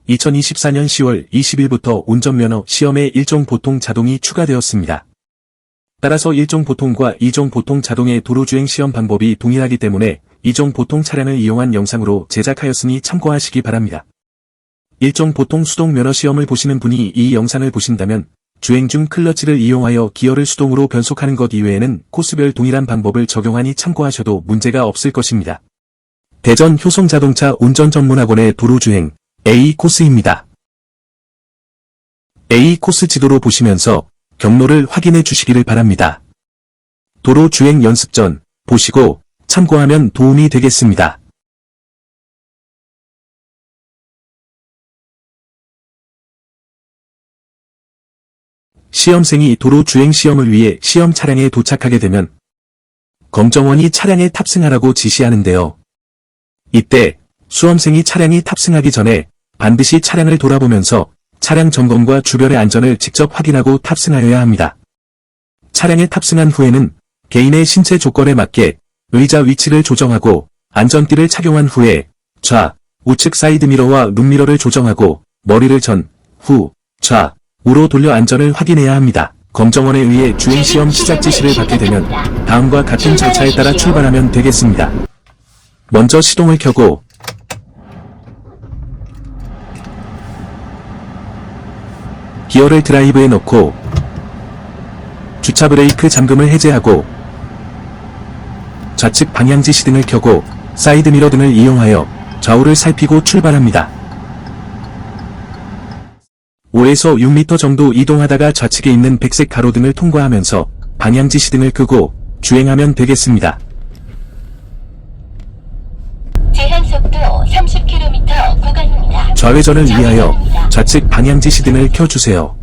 2024년 10월 20일부터 운전면허 시험에 1종 보통 자동이 추가되었습니다. 따라서 1종 보통과 2종 보통 자동의 도로주행 시험 방법이 동일하기 때문에 2종 보통 차량을 이용한 영상으로 제작하였으니 참고하시기 바랍니다. 1종 보통 수동 면허 시험을 보시는 분이 이 영상을 보신다면 주행 중 클러치를 이용하여 기어를 수동으로 변속하는 것 이외에는 코스별 동일한 방법을 적용하니 참고하셔도 문제가 없을 것입니다. 대전 효성자동차 운전전문학원의 도로주행 A코스입니다. A코스 지도로 보시면서 경로를 확인해 주시기를 바랍니다. 도로주행 연습 전 보시고 참고하면 도움이 되겠습니다. 시험생이 도로주행 시험을 위해 시험 차량에 도착하게 되면 검정원이 차량에 탑승하라고 지시하는데요. 이때 수험생이 차량이 탑승하기 전에 반드시 차량을 돌아보면서 차량 점검과 주변의 안전을 직접 확인하고 탑승하여야 합니다. 차량에 탑승한 후에는 개인의 신체 조건에 맞게 의자 위치를 조정하고 안전띠를 착용한 후에 좌, 우측 사이드미러와 룸미러를 조정하고 머리를 전, 후, 좌, 우로 돌려 안전을 확인해야 합니다. 검정원에 의해 주행시험 시작 지시를 받게 되면 다음과 같은 절차에 따라 출발하면 되겠습니다. 먼저 시동을 켜고 기어를 드라이브에 넣고 주차 브레이크 잠금을 해제하고 좌측 방향지 시등을 켜고 사이드미러 등을 이용하여 좌우를 살피고 출발합니다. 5에서 6m 정도 이동하다가 좌측에 있는 백색 가로등을 통과하면서 방향지 시등을 끄고 주행하면 되겠습니다. 제한속도 30km 구간입니다. 좌회전을 위하여 좌측 방향지 시등을 켜주세요.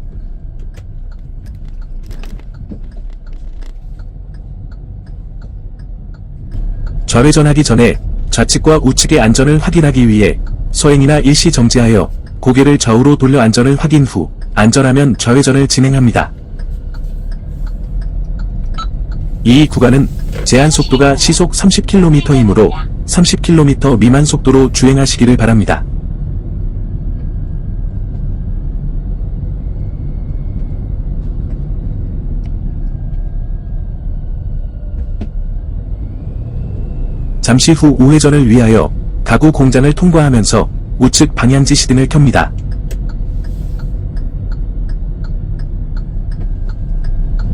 좌회전하기 전에 좌측과 우측의 안전을 확인하기 위해 서행이나 일시 정지하여 고개를 좌우로 돌려 안전을 확인 후 안전하면 좌회전을 진행합니다. 이 구간은 제한 속도가 시속 30km이므로 30km 미만 속도로 주행하시기를 바랍니다. 잠시 후 우회전을 위하여 가구 공장을 통과하면서 우측 방향지 시등을 켭니다.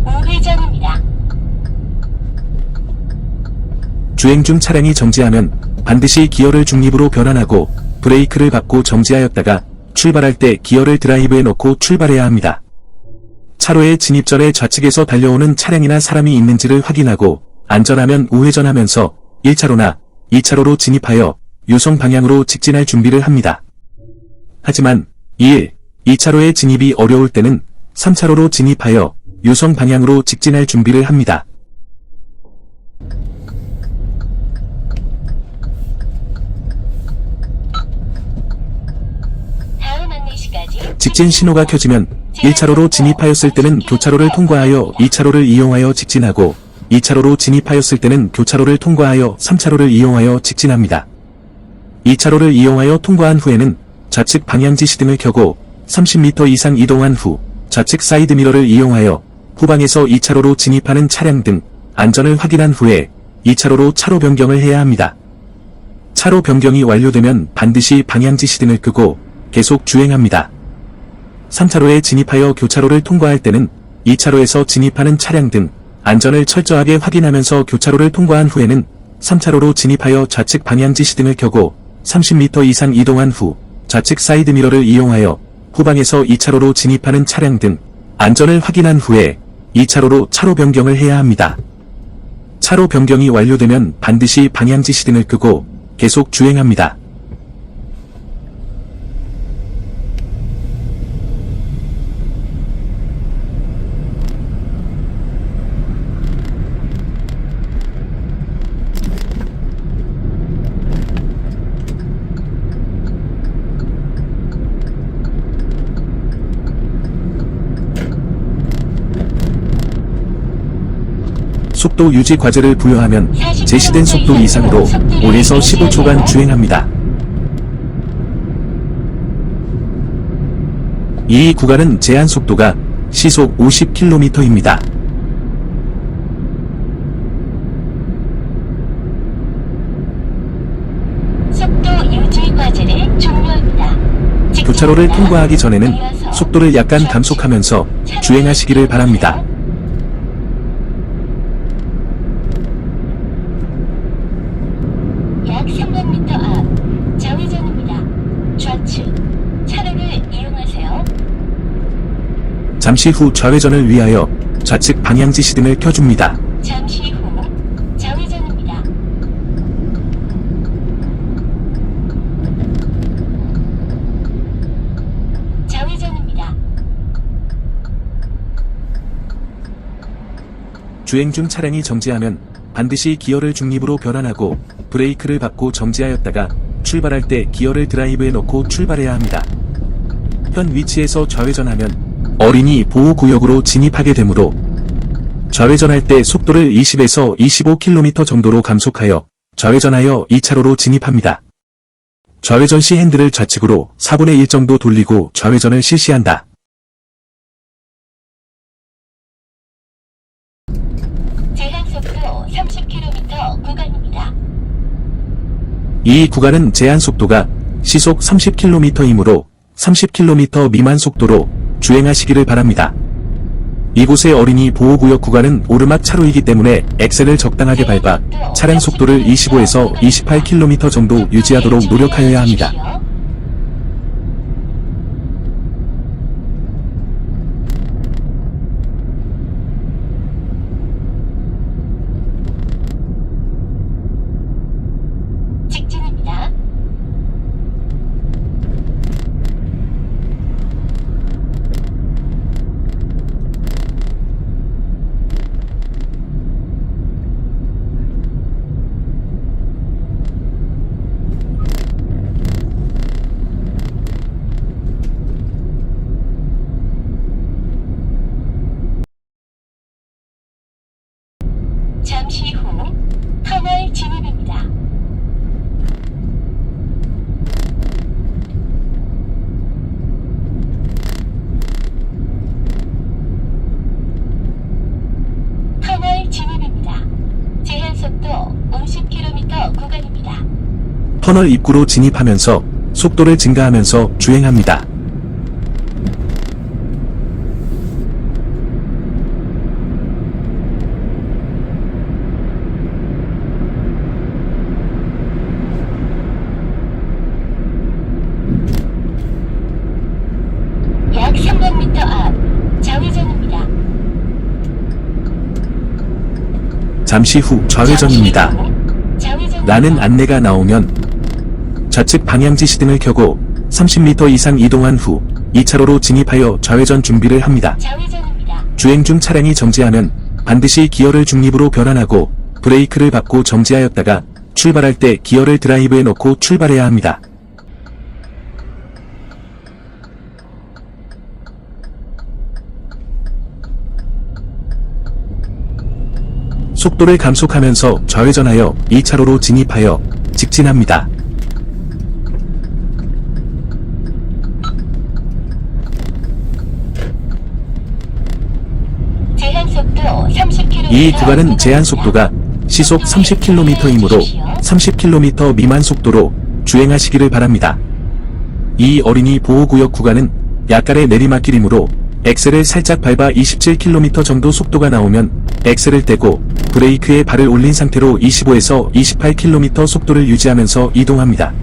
우회전입니다. 주행 중 차량이 정지하면 반드시 기어를 중립으로 변환하고 브레이크를 밟고 정지하였다가 출발할 때 기어를 드라이브에 넣고 출발해야 합니다. 차로에 진입 전에 좌측에서 달려오는 차량이나 사람이 있는지를 확인하고 안전하면 우회전하면서 1차로나 2차로로 진입하여 유성 방향으로 직진할 준비를 합니다. 하지만 2차로에 진입이 어려울 때는 3차로로 진입하여 유성 방향으로 직진할 준비를 합니다. 직진 신호가 켜지면 1차로로 진입하였을 때는 교차로를 통과하여 2차로를 이용하여 직진하고 2차로로 진입하였을 때는 교차로를 통과하여 3차로를 이용하여 직진합니다. 2차로를 이용하여 통과한 후에는 좌측 방향지 시등을 켜고 30m 이상 이동한 후 좌측 사이드미러를 이용하여 후방에서 2차로로 진입하는 차량 등 안전을 확인한 후에 2차로로 차로 변경을 해야 합니다. 차로 변경이 완료되면 반드시 방향지 시등을 끄고 계속 주행합니다. 3차로에 진입하여 교차로를 통과할 때는 2차로에서 진입하는 차량 등 안전을 철저하게 확인하면서 교차로를 통과한 후에는 3차로로 진입하여 좌측 방향지 시등을 켜고 30m 이상 이동한 후 좌측 사이드미러를 이용하여 후방에서 2차로로 진입하는 차량 등 안전을 확인한 후에 2차로로 차로 변경을 해야 합니다. 차로 변경이 완료되면 반드시 방향지 시등을 끄고 계속 주행합니다. 속도 유지 과제를 부여하면 제시된 속도 이상으로 5에서 15초간 주행합니다. 이 구간은 제한 속도가 시속 50km입니다. 속도 유지 과제를 종료합니다. 교차로를 직진입니다. 통과하기 전에는 이어서 속도를 약간 좌측 감속하면서 차로를 주행하시기를 이용하세요. 바랍니다. 약 300m 앞 좌회전입니다. 좌측 차로를 이용하세요. 잠시 후 좌회전을 위하여 좌측 방향지 시등을 켜줍니다. 잠시 후 좌회전입니다. 좌회전입니다. 주행 중 차량이 정지하면 반드시 기어를 중립으로 변환하고 브레이크를 밟고 정지하였다가 출발할 때 기어를 드라이브에 넣고 출발해야 합니다. 현 위치에서 좌회전하면 어린이 보호구역으로 진입하게 되므로 좌회전할 때 속도를 20에서 25km 정도로 감속하여 좌회전하여 2차로로 진입합니다. 좌회전 시 핸들을 좌측으로 4분의 1 정도 돌리고 좌회전을 실시한다. 제한 속도 30km 구간입니다. 이 구간은 제한 속도가 시속 30km이므로 30km 미만 속도로 주행하시기를 바랍니다. 이곳의 어린이 보호구역 구간은 오르막 차로이기 때문에 엑셀을 적당하게 밟아 차량 속도를 25에서 28km 정도 유지하도록 노력하여야 합니다. 직진입니다. 잠시 후 터널 진입입니다. 터널 진입입니다. 제한 속도 50km 구간입니다. 터널 입구로 진입하면서 속도를 증가하면서 주행합니다. 약 300m 앞 좌회전입니다. 잠시 후 좌회전입니다. 라는 안내가 나오면 좌측 방향지 시등을 켜고 30m 이상 이동한 후 2차로로 진입하여 좌회전 준비를 합니다. 좌회전입니다. 주행 중 차량이 정지하면 반드시 기어를 중립으로 변환하고 브레이크를 밟고 정지하였다가 출발할 때 기어를 드라이브에 넣고 출발해야 합니다. 속도를 감속하면서 좌회전하여 2차로로 진입하여 직진합니다. 제한 속도 30km. 이 구간은 제한 속도가 시속 30km이므로 30km 미만 속도로 주행하시기를 바랍니다. 이 어린이 보호구역 구간은 약간의 내리막길이므로 엑셀을 살짝 밟아 27km 정도 속도가 나오면 엑셀을 떼고 브레이크에 발을 올린 상태로 25에서 28km 속도를 유지하면서 이동합니다.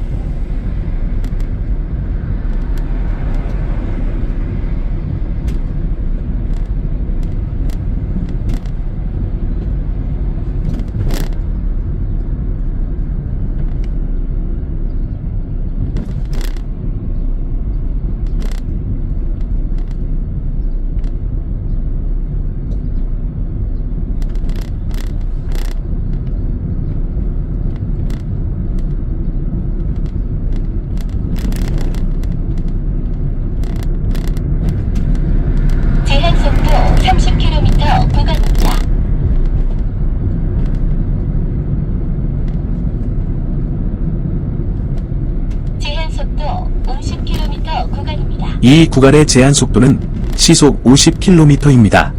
이 구간의 제한 속도는 시속 50km입니다.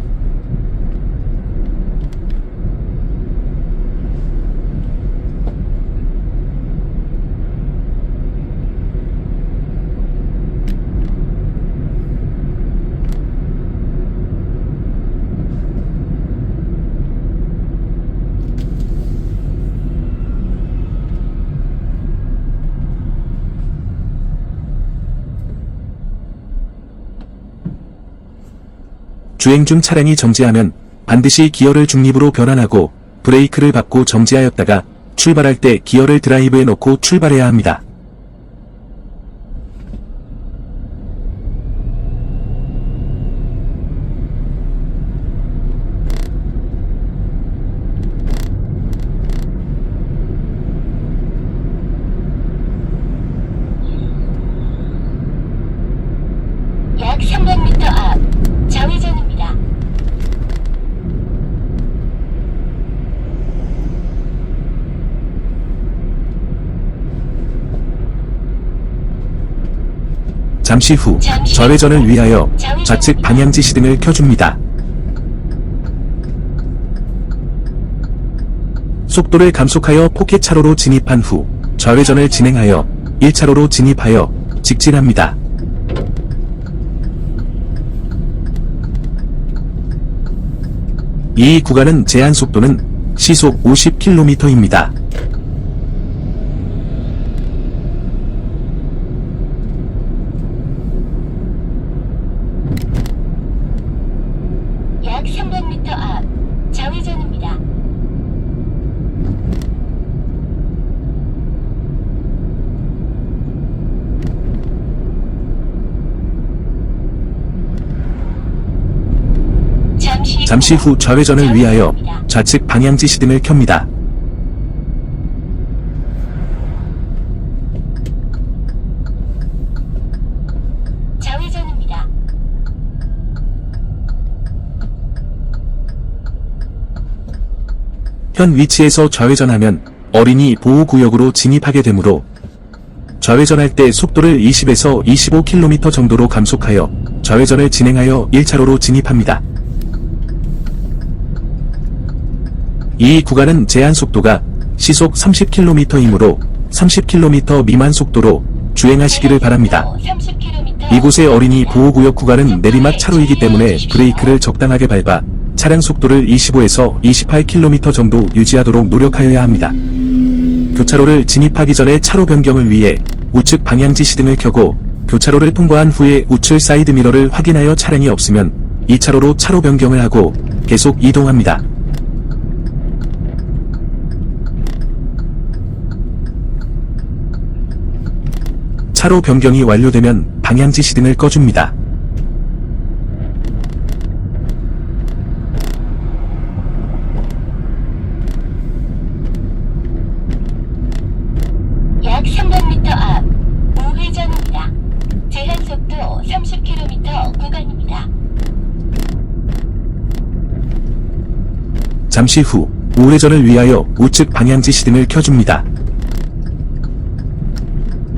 주행 중 차량이 정지하면 반드시 기어를 중립으로 변환하고 브레이크를 밟고 정지하였다가 출발할 때 기어를 드라이브에 넣고 출발해야 합니다. 약 300m 앞 좌회전입니다. 잠시 후 좌회전을 위하여 좌측 방향지 시등을 켜줍니다. 속도를 감속하여 포켓 차로로 진입한 후 좌회전을 진행하여 1차로로 진입하여 직진합니다. 이 구간은 제한 속도는 시속 50km입니다. 약 300m 앞 좌회전입니다. 잠시 후 좌회전을 위하여 좌측 방향지 시등을 켭니다. 좌회전입니다. 현 위치에서 좌회전하면 어린이 보호구역으로 진입하게 되므로 좌회전할 때 속도를 20에서 25km 정도로 감속하여 좌회전을 진행하여 1차로로 진입합니다. 이 구간은 제한 속도가 시속 30km이므로 30km 미만 속도로 주행하시기를 바랍니다. 이곳의 어린이 보호구역 구간은 내리막 차로이기 때문에 브레이크를 적당하게 밟아 차량 속도를 25에서 28km 정도 유지하도록 노력하여야 합니다. 교차로를 진입하기 전에 차로 변경을 위해 우측 방향지 시등을 켜고 교차로를 통과한 후에 우측 사이드미러를 확인하여 차량이 없으면 2차로로 차로 변경을 하고 계속 이동합니다. 차로 변경이 완료되면 방향지 시등을 꺼줍니다. 약 300m 앞 우회전입니다. 제한 속도 30km 구간입니다. 잠시 후 우회전을 위하여 우측 방향지 시등을 켜줍니다.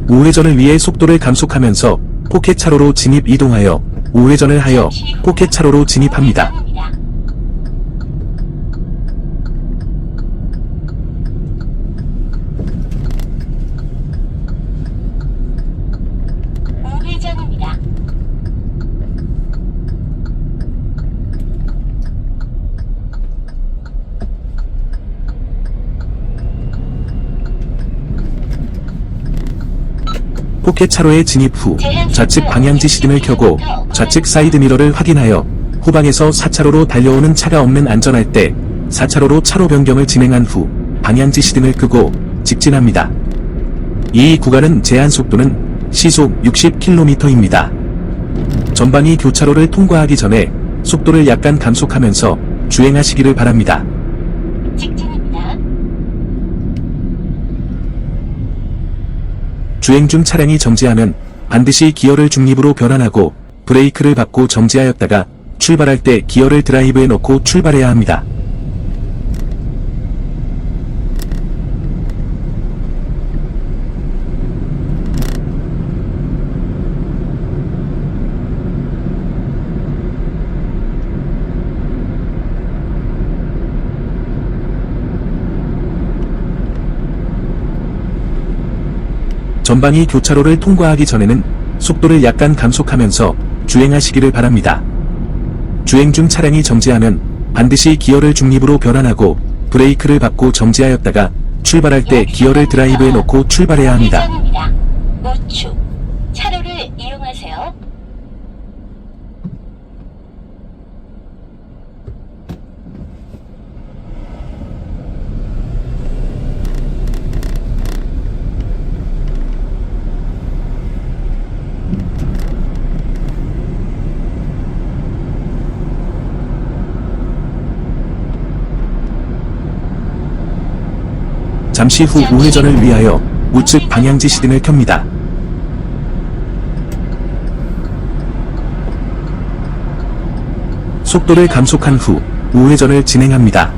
우회전을 위해 속도를 감속하면서 포켓 차로로 진입 이동하여 우회전을 하여 포켓 차로로 진입합니다. 우회전입니다. 포켓 차로에 진입 후 좌측 방향지 시등을 켜고 좌측 사이드미러를 확인하여 후방에서 4차로로 달려오는 차가 없는 안전할 때 4차로로 차로 변경을 진행한 후 방향지 시등을 끄고 직진합니다. 이 구간은 제한 속도는 시속 60km입니다. 전방이 교차로를 통과하기 전에 속도를 약간 감속하면서 주행하시기를 바랍니다. 직진입니다. 주행 중 차량이 정지하면 반드시 기어를 중립으로 변환하고 브레이크를 밟고 정지하였다가 출발할 때 기어를 드라이브에 넣고 출발해야 합니다. 전방이 교차로를 통과하기 전에는 속도를 약간 감속하면서 주행하시기를 바랍니다. 주행 중 차량이 정지하면 반드시 기어를 중립으로 변환하고 브레이크를 밟고 정지하였다가 출발할 때 기어를 드라이브에 놓고 출발해야 합니다. 우회전입니다. 우측 차로를 이용하세요. 잠시 후 우회전을 위하여 우측 방향지 시등을 켭니다. 속도를 감속한 후 우회전을 진행합니다.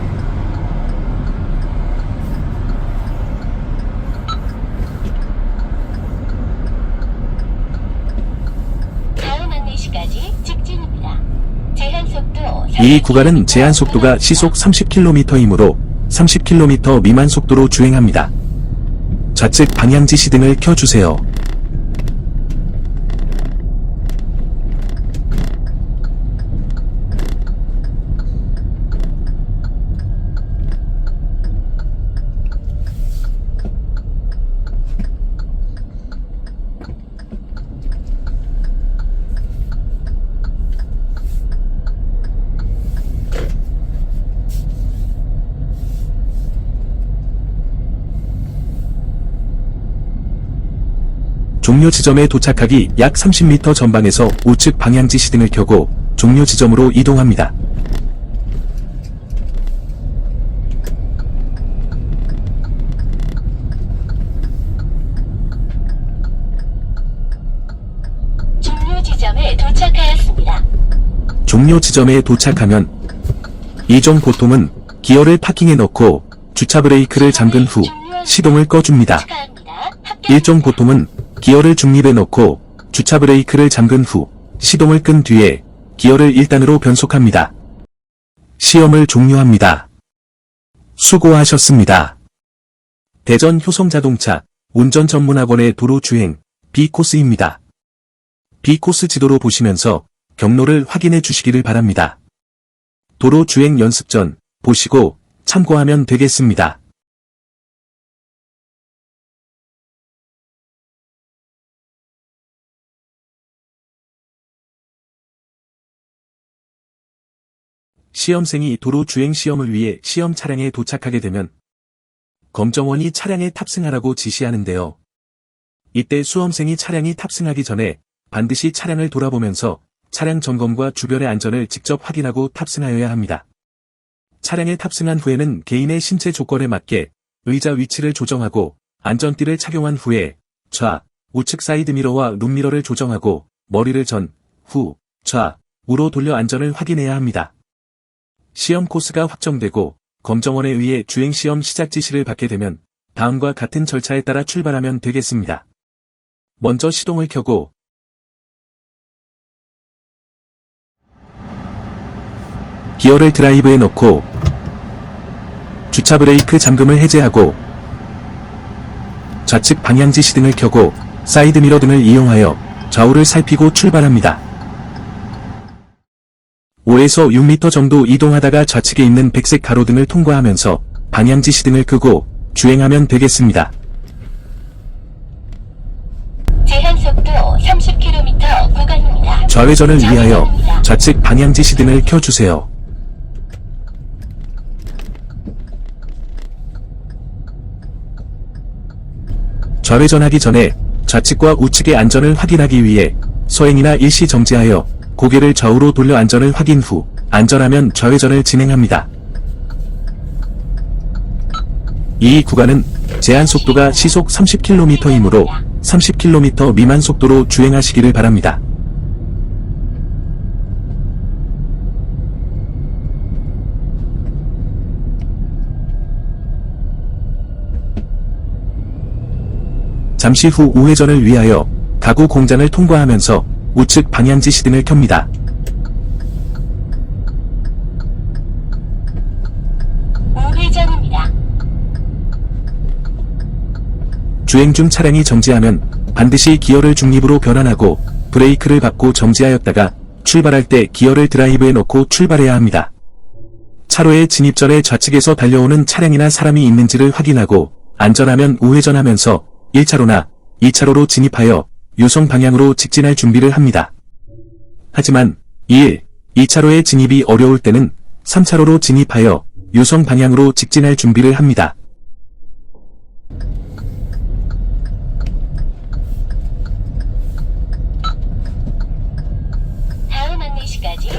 다음 안내시까지 직진입니다. 제한 속도 이 구간은 제한 속도가 시속 30km이므로 30km 미만 속도로 주행합니다. 좌측 방향지 시등을 켜주세요. 종료 지점에 도착하기 약 30m 전방에서 우측 방향지 시등을 켜고 종료 지점으로 이동합니다. 종료 지점에 도착하였습니다. 종료 지점에 도착하면 이종 보통은 기어를 파킹에 넣고 주차 브레이크를 잠근 후 시동을 꺼줍니다. 축하합니다. 1종 보통은 기어를 중립에 넣고 주차 브레이크를 잠근 후 시동을 끈 뒤에 기어를 1단으로 변속합니다. 시험을 종료합니다. 수고하셨습니다. 대전 효성자동차 운전전문학원의 도로주행 B코스입니다. B코스 지도로 보시면서 경로를 확인해 주시기를 바랍니다. 도로주행 연습 전 보시고 참고하면 되겠습니다. 시험생이 도로주행 시험을 위해 시험 차량에 도착하게 되면 검정원이 차량에 탑승하라고 지시하는데요. 이때 수험생이 차량이 탑승하기 전에 반드시 차량을 돌아보면서 차량 점검과 주변의 안전을 직접 확인하고 탑승하여야 합니다. 차량에 탑승한 후에는 개인의 신체 조건에 맞게 의자 위치를 조정하고 안전띠를 착용한 후에 좌, 우측 사이드미러와 룸미러를 조정하고 머리를 전, 후, 좌, 우로 돌려 안전을 확인해야 합니다. 시험 코스가 확정되고 검정원에 의해 주행시험 시작 지시를 받게 되면 다음과 같은 절차에 따라 출발하면 되겠습니다. 먼저 시동을 켜고 기어를 드라이브에 넣고 주차 브레이크 잠금을 해제하고 좌측 방향지 시등을 켜고 사이드미러 등을 이용하여 좌우를 살피고 출발합니다. 5에서 6m 정도 이동하다가 좌측에 있는 백색 가로등을 통과하면서 방향지 시등을 끄고 주행하면 되겠습니다. 제한 속도 30km 구간입니다. 좌회전을 위하여 좌측 방향지 시등을 켜주세요. 좌회전하기 전에 좌측과 우측의 안전을 확인하기 위해 서행이나 일시 정지하여 고개를 좌우로 돌려 안전을 확인 후 안전하면 좌회전을 진행합니다. 이 구간은 제한 속도가 시속 30km이므로 30km 미만 속도로 주행하시기를 바랍니다. 잠시 후 우회전을 위하여 가구 공장을 통과하면서 우측 방향지 시등을 켭니다. 우회전입니다. 주행 중 차량이 정지하면 반드시 기어를 중립으로 변환하고 브레이크를 밟고 정지하였다가 출발할 때 기어를 드라이브에 넣고 출발해야 합니다. 차로에 진입 전에 좌측에서 달려오는 차량이나 사람이 있는지를 확인하고 안전하면 우회전하면서 1차로나 2차로로 진입하여 요성 방향으로 직진할 준비를 합니다. 하지만 2차로에 진입이 어려울 때는 3차로로 진입하여 요성 방향으로 직진할 준비를 합니다.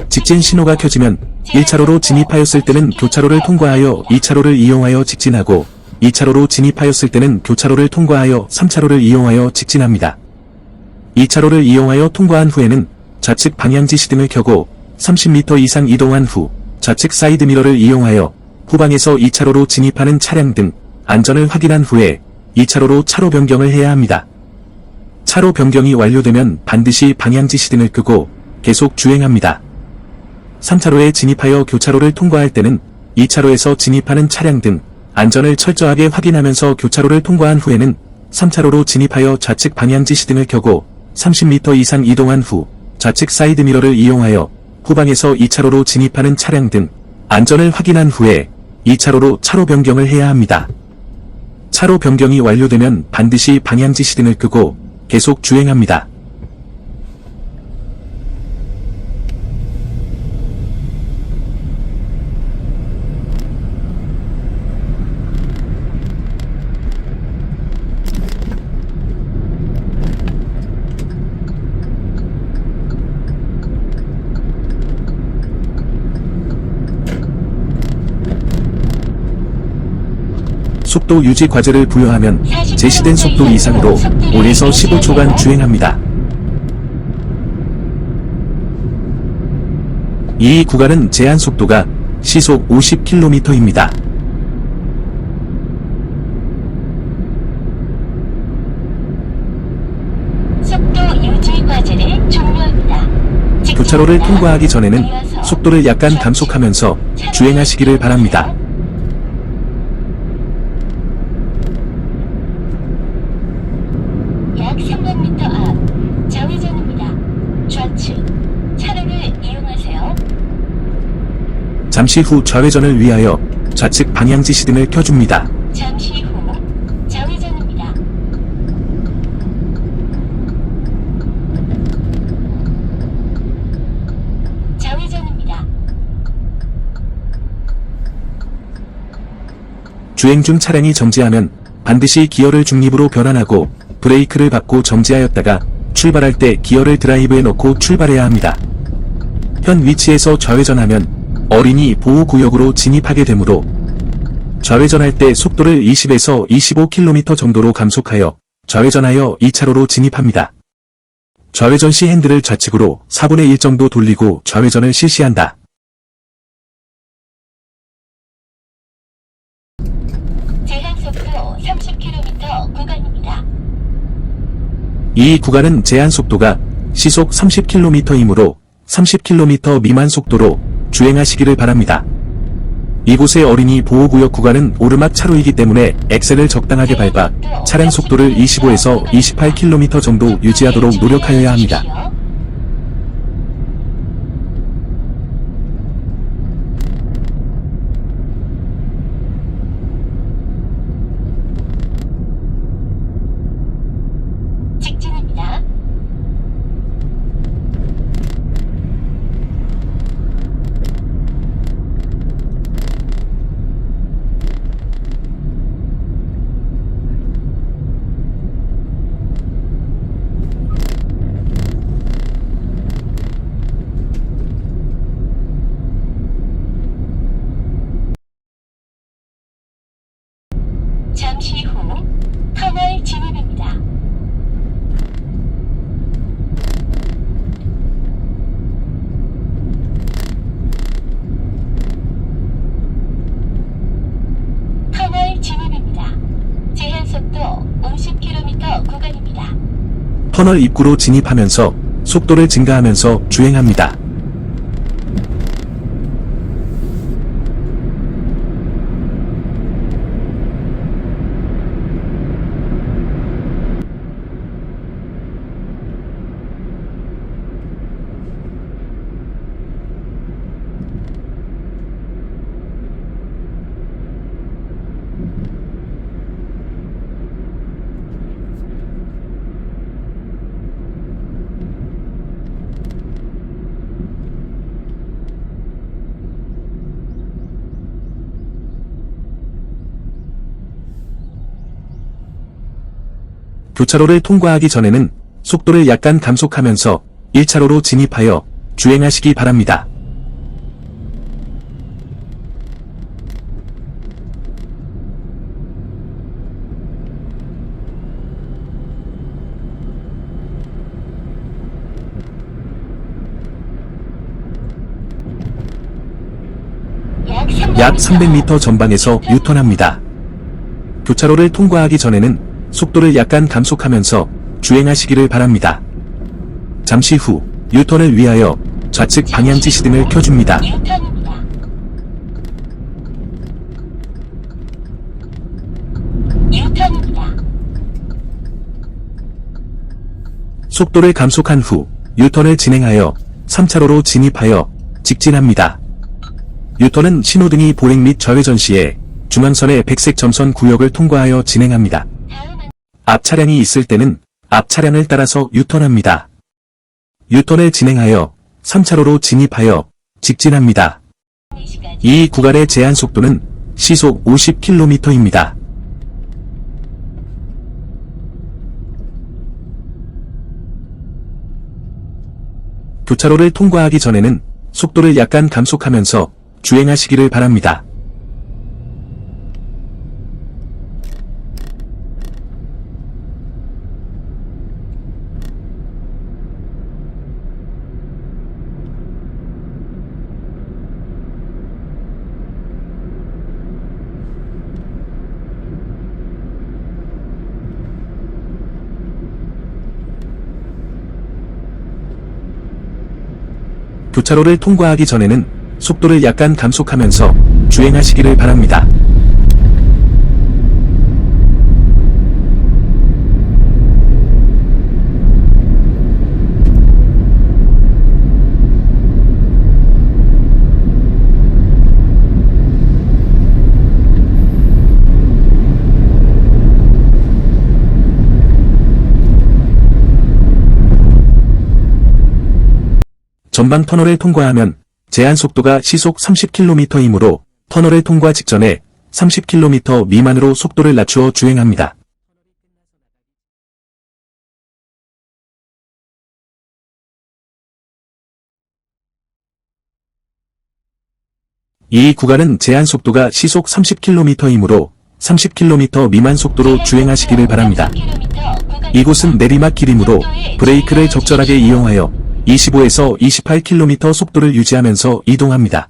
직진 신호가 켜지면 1차로로 진입하였을 때는 교차로를 통과하여 2차로를 이용하여 직진하고 2차로로 진입하였을 때는 교차로를 통과하여 3차로를 이용하여 직진합니다. 2차로를 이용하여 통과한 후에는 좌측 방향지 시등을 켜고 30m 이상 이동한 후 좌측 사이드미러를 이용하여 후방에서 2차로로 진입하는 차량 등 안전을 확인한 후에 2차로로 차로 변경을 해야 합니다. 차로 변경이 완료되면 반드시 방향지 시등을 끄고 계속 주행합니다. 3차로에 진입하여 교차로를 통과할 때는 2차로에서 진입하는 차량 등 안전을 철저하게 확인하면서 교차로를 통과한 후에는 3차로로 진입하여 좌측 방향지 시등을 켜고 30m 이상 이동한 후 좌측 사이드미러를 이용하여 후방에서 2차로로 진입하는 차량 등 안전을 확인한 후에 2차로로 차로 변경을 해야 합니다. 차로 변경이 완료되면 반드시 방향지 시등을 끄고 계속 주행합니다. 속도 유지 과제를 부여하면 제시된 속도 이상으로 5에서 15초간 주행합니다. 이 구간은 제한 속도가 시속 50km입니다. 속도 유지 과제를 종료합니다. 교차로를 통과하기 전에는 속도를 약간 감속하면서 주행하시기를 바랍니다. 약 300m 앞 좌회전입니다. 좌측 차로를 이용하세요. 잠시 후 좌회전을 위하여 좌측 방향지 시등을 켜줍니다. 잠시 후 좌회전입니다. 좌회전입니다. 주행 중 차량이 정지하면 반드시 기어를 중립으로 변환하고 브레이크를 밟고 정지하였다가 출발할 때 기어를 드라이브에 넣고 출발해야 합니다. 현 위치에서 좌회전하면 어린이 보호구역으로 진입하게 되므로 좌회전할 때 속도를 20에서 25km 정도로 감속하여 좌회전하여 2차로로 진입합니다. 좌회전 시 핸들을 좌측으로 4분의 1 정도 돌리고 좌회전을 실시한다. 제한 속도 30km 구간입니다. 이 구간은 제한 속도가 시속 30km이므로 30km 미만 속도로 주행하시기를 바랍니다. 이곳의 어린이 보호구역 구간은 오르막 차로이기 때문에 엑셀을 적당하게 밟아 차량 속도를 25에서 28km 정도 유지하도록 노력하여야 합니다. 직진입니다. 잠시 후 터널 진입입니다. 터널 진입입니다. 제한 속도 50km 구간입니다. 터널 입구로 진입하면서 속도를 증가하면서 주행합니다. 교차로를 통과하기 전에는 속도를 약간 감속하면서 1차로로 진입하여 주행하시기 바랍니다. 약 300m 전방에서 유턴합니다. 교차로를 통과하기 전에는 속도를 약간 감속하면서 주행하시기를 바랍니다. 잠시 후 유턴을 위하여 좌측 방향지 시등을 켜줍니다. 유턴입니다. 유턴입니다. 속도를 감속한 후 유턴을 진행하여 3차로로 진입하여 직진합니다. 유턴은 신호등이 보행 및 좌회전 시에 중앙선의 백색 점선 구역을 통과하여 진행합니다. 다음은 앞 차량이 있을 때는 앞 차량을 따라서 유턴합니다. 유턴을 진행하여 3차로로 진입하여 직진합니다. 4시까지 이 구간의 제한 속도는 시속 50km입니다. 교차로를 통과하기 전에는 속도를 약간 감속하면서 주행하시기를 바랍니다. 교차로를 통과하기 전에는 속도를 약간 감속하면서 주행하시기를 바랍니다. 전방 터널을 통과하면 제한 속도가 시속 30km이므로 터널을 통과 직전에 30km 미만으로 속도를 낮추어 주행합니다. 이 구간은 제한 속도가 시속 30km이므로 30km 미만 속도로 주행하시기를 바랍니다. 이곳은 내리막길이므로 브레이크를 적절하게 이용하여 25에서 28km 속도를 유지하면서 이동합니다.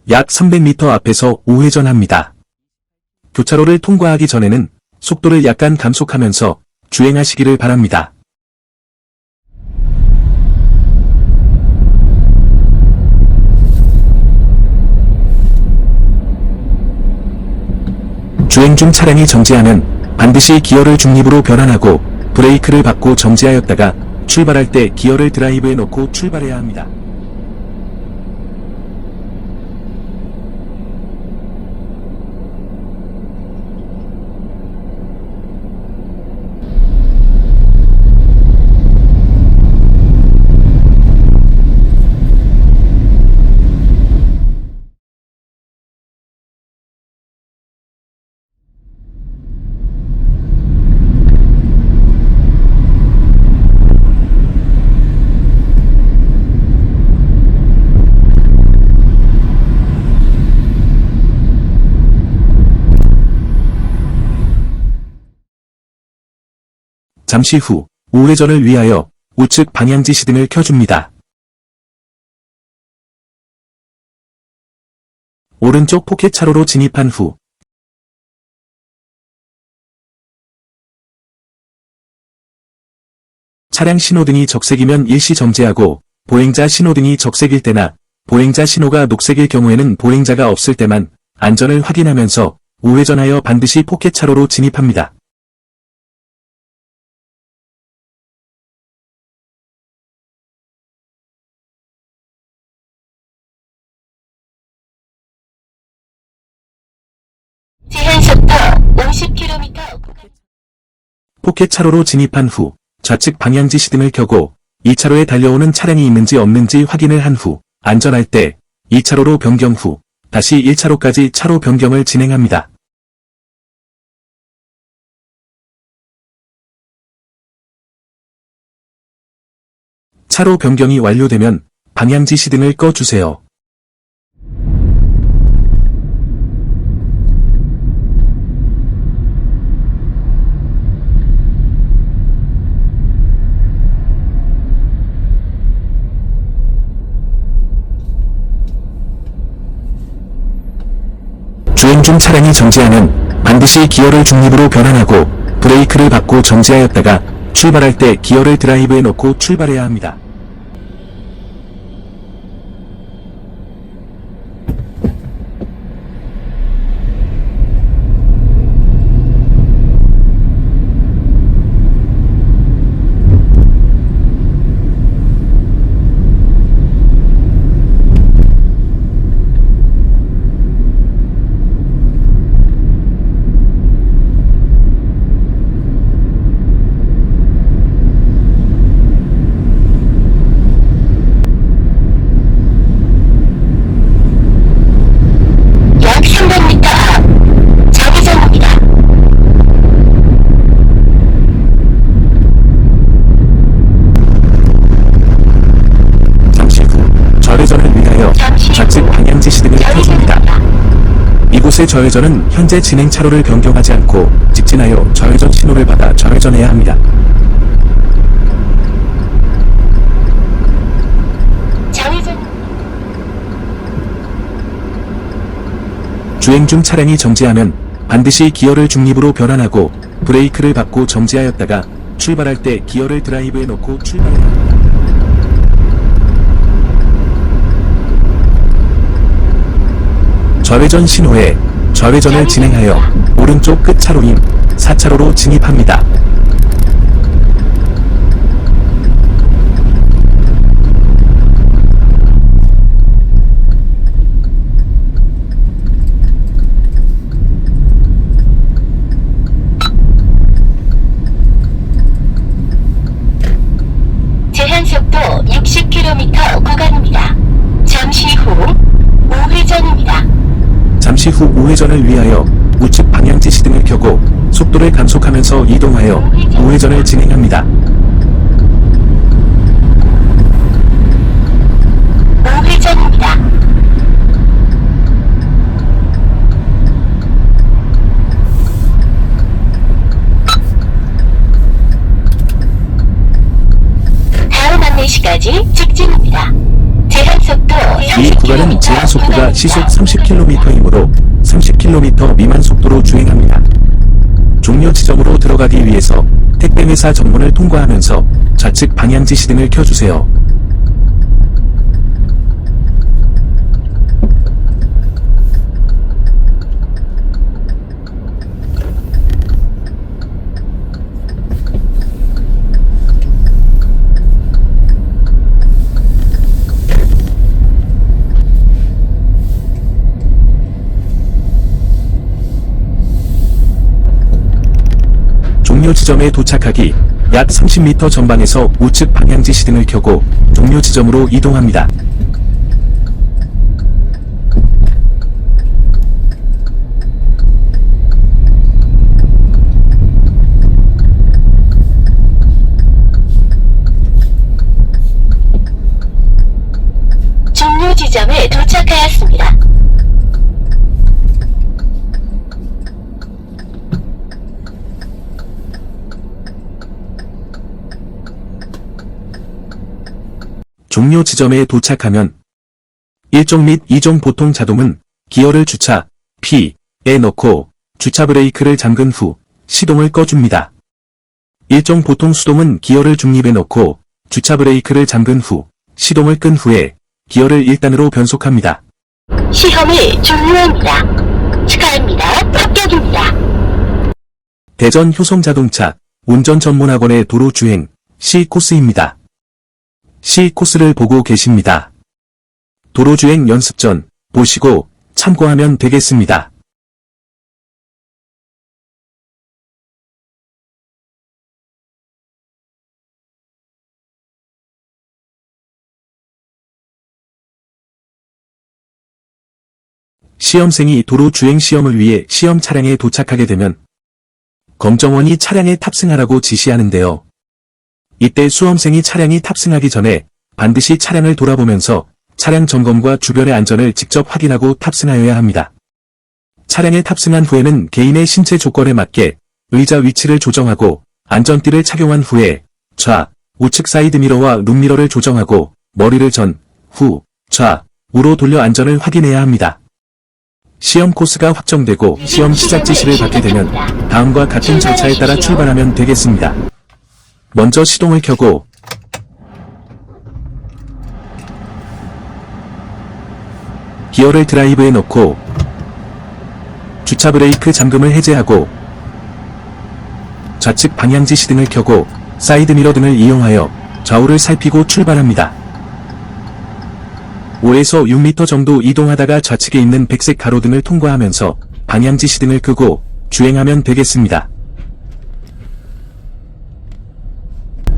약 300m 앞에서 우회전합니다. 교차로를 통과하기 전에는 속도를 약간 감속하면서 주행하시기를 바랍니다. 주행 중 차량이 정지하면 반드시 기어를 중립으로 변환하고 브레이크를 밟고 정지하였다가 출발할 때 기어를 드라이브에 넣고 출발해야 합니다. 잠시 후 우회전을 위하여 우측 방향지 시등을 켜줍니다. 오른쪽 포켓 차로로 진입한 후 차량 신호등이 적색이면 일시 정지하고 보행자 신호등이 적색일 때나 보행자 신호가 녹색일 경우에는 보행자가 없을 때만 안전을 확인하면서 우회전하여 반드시 포켓 차로로 진입합니다. 제한 속도 50km. 포켓 차로로 진입한 후 좌측 방향지 시등을 켜고 2차로에 달려오는 차량이 있는지 없는지 확인을 한 후 안전할 때 2차로로 변경 후 다시 1차로까지 차로 변경을 진행합니다. 차로 변경이 완료되면 방향지 시등을 꺼주세요. 주행 중 차량이 정지하면 반드시 기어를 중립으로 변환하고 브레이크를 밟고 정지하였다가 출발할 때 기어를 드라이브에 넣고 출발해야 합니다. 약 300m 앞 좌회전입니다. 잠시 후 좌회전을 위하여 좌측 방향지 시등을 켜줍니다. 이곳의 좌회전은 현재 진행 차로를 변경하지 않고 직진하여 좌회전 신호를 받아 좌회전해야 합니다. 좌회전 주행 중 차량이 정지하면 반드시 기어를 중립으로 변환하고 브레이크를 밟고 정지하였다가 출발할 때 기어를 드라이브에 넣고 출발해야 합니다. 좌회전 신호에 좌회전을 진행하여 오른쪽 끝 차로인 4차로로 진입합니다. 제한속도 60km 구간입니다. 잠시 후 우회전입니다. 잠시 후 우회전을 위하여 우측 방향지 시등을 켜고 속도를 감속하면서 이동하여 우회전을 진행합니다. 우회전입니다. 다음 안내시까지 직진입니다. 제한속도 이 구간은 제한 속도가 시속 30km이므로 30km 미만 속도로 주행합니다. 종료 지점으로 들어가기 위해서 택배회사 정문을 통과하면서 좌측 방향지 시등을 켜주세요. 종료 지점에 도착하기 약 30m 전방에서 우측 방향지 시등을 켜고 종료 지점으로 이동합니다. 종료 지점에 도착하였습니다. 종료 지점에 도착하면 1종 및 2종 보통 자동은 기어를 주차 P에 넣고 주차 브레이크를 잠근 후 시동을 꺼줍니다. 1종 보통 수동은 기어를 중립에 넣고 주차 브레이크를 잠근 후 시동을 끈 후에 기어를 1단으로 변속합니다. 시험이 종료합니다. 축하합니다. 합격입니다. 대전 효성자동차 운전전문학원의 도로주행 C코스입니다. C코스를 보고 계십니다. 도로주행 연습 전 보시고 참고하면 되겠습니다. 시험생이 도로 주행 시험을 위해 시험 차량에 도착하게 되면 검정원이 차량에 탑승하라고 지시하는데요. 이때 수험생이 차량이 탑승하기 전에 반드시 차량을 돌아보면서 차량 점검과 주변의 안전을 직접 확인하고 탑승하여야 합니다. 차량에 탑승한 후에는 개인의 신체 조건에 맞게 의자 위치를 조정하고 안전띠를 착용한 후에 좌, 우측 사이드미러와 룸미러를 조정하고 머리를 전, 후, 좌, 우로 돌려 안전을 확인해야 합니다. 시험 코스가 확정되고 시험 시작 지시를 받게 되면 다음과 같은 절차에 따라 출발하면 되겠습니다. 먼저 시동을 켜고 기어를 드라이브에 넣고 주차 브레이크 잠금을 해제하고 좌측 방향지 시등을 켜고 사이드미러 등을 이용하여 좌우를 살피고 출발합니다. 5에서 6m 정도 이동하다가 좌측에 있는 백색 가로등을 통과하면서 방향지 시등을 끄고 주행하면 되겠습니다.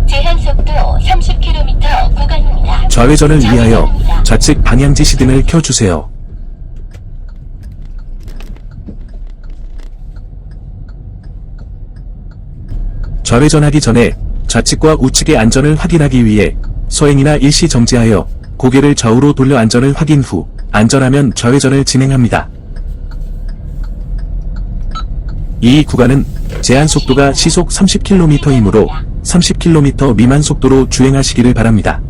제한속도 30km 구간입니다. 좌회전을 위하여 좌측 방향지 시등을 켜주세요. 좌회전하기 전에 좌측과 우측의 안전을 확인하기 위해 서행이나 일시 정지하여 고개를 좌우로 돌려 안전을 확인 후 안전하면 좌회전을 진행합니다. 이 구간은 제한 속도가 시속 30km이므로 30km 미만 속도로 주행하시기를 바랍니다.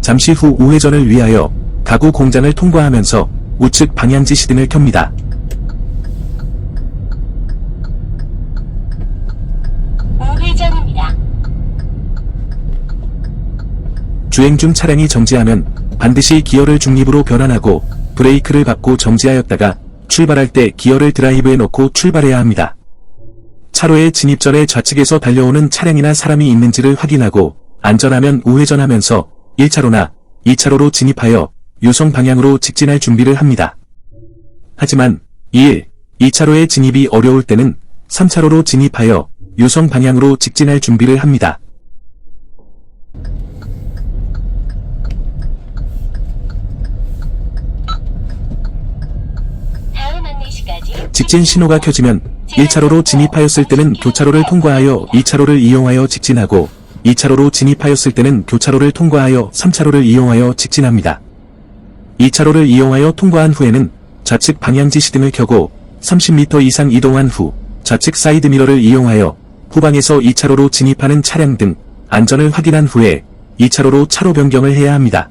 잠시 후 우회전을 위하여 가구 공장을 통과하면서 우측 방향지 시등을 켭니다. 우회전입니다. 주행 중 차량이 정지하면 반드시 기어를 중립으로 변환하고 브레이크를 밟고 정지하였다가 출발할 때 기어를 드라이브에 넣고 출발해야 합니다. 차로에 진입 전에 좌측에서 달려오는 차량이나 사람이 있는지를 확인하고 안전하면 우회전하면서 1차로나 2차로로 진입하여 유성 방향으로 직진할 준비를 합니다. 하지만 2차로에 진입이 어려울 때는 3차로로 진입하여 유성 방향으로 직진할 준비를 합니다. 다음 안내시까지 직진 신호가 켜지면 1차로로 진입하였을 때는 교차로를 통과하여 2차로를 이용하여 직진하고 2차로로 진입하였을 때는 교차로를 통과하여 3차로를 이용하여 직진합니다. 2차로를 이용하여 통과한 후에는 좌측 방향지 시등을 켜고 30m 이상 이동한 후 좌측 사이드미러를 이용하여 후방에서 2차로로 진입하는 차량 등 안전을 확인한 후에 2차로로 차로 변경을 해야 합니다.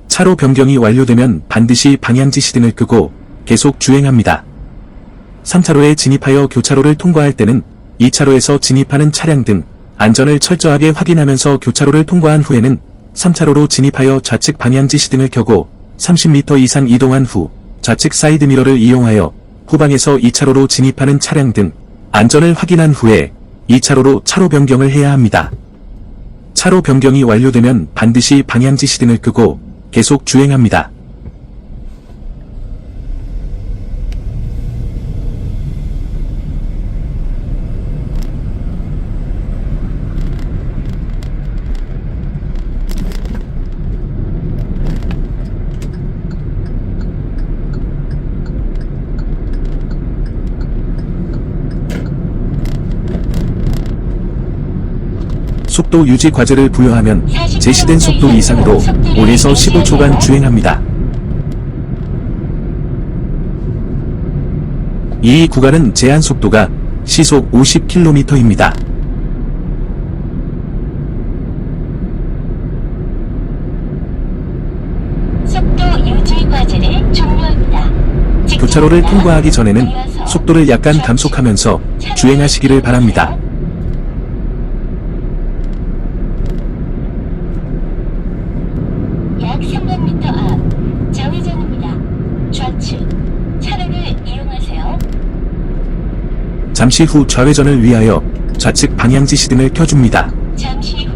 차로 변경이 완료되면 반드시 방향지 시등을 끄고 계속 주행합니다. 3차로에 진입하여 교차로를 통과할 때는 2차로에서 진입하는 차량 등 안전을 철저하게 확인하면서 교차로를 통과한 후에는 3차로로 진입하여 좌측 방향지 시등을 켜고 30m 이상 이동한 후 좌측 사이드미러를 이용하여 후방에서 2차로로 진입하는 차량 등 안전을 확인한 후에 2차로로 차로 변경을 해야 합니다. 차로 변경이 완료되면 반드시 방향지 시등을 끄고 계속 주행합니다. 속도 유지 과제를 부여하면 제시된 속도 이상으로 5에서 15초간 주행합니다. 이 구간은 제한 속도가 시속 50km입니다. 속도 유지 과제를 종료합니다. 교차로를 통과하기 전에는 속도를 약간 감속하면서 주행하시기를 바랍니다. 약 300m 앞 좌회전입니다. 좌측 차로를 이용하세요. 잠시 후 좌회전을 위하여 좌측 방향지 시등을 켜줍니다. 잠시 후